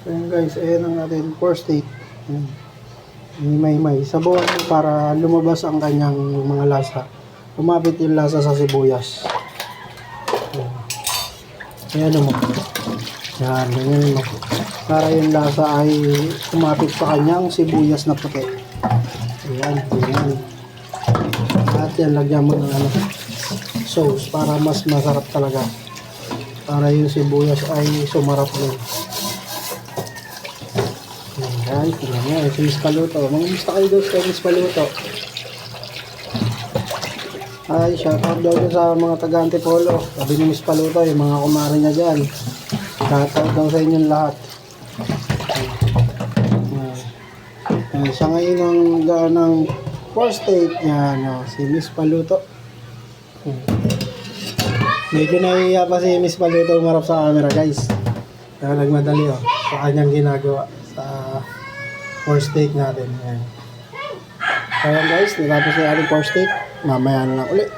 So yun guys, ayan ang ating first state. May sabawan mo para lumabas ang kanyang mga lasa. Umabit yung lasa sa sibuyas. Ayan mo. Yan, ganyan mo. Para yung lasa ay umapit sa kanyang sibuyas na puti. Ayan, ganyan. At yan, lagyan mo ng sauce para mas masarap talaga. Para yung sibuyas ay sumarap din. Ayan, tingnan nyo. Ito yung paluto. Mangimusta kayo doon sa Miss Paluto. Ay, shoutout daw sa mga taga-Antipolo. Sabi ni Miss Paluto, yung mga kumari niya dyan. Shoutout daw sa inyong lahat. Siya ngayon ng first state niya, si Miss Paluto. Medyo nahihiya pa si Miss Paluto umarap sa camera guys. Kaya nagmadali sa kanyang ginagawa sa first state natin. Ayan. Kaya guys, natapos na yung ating first state. Mamaya na lang ulit.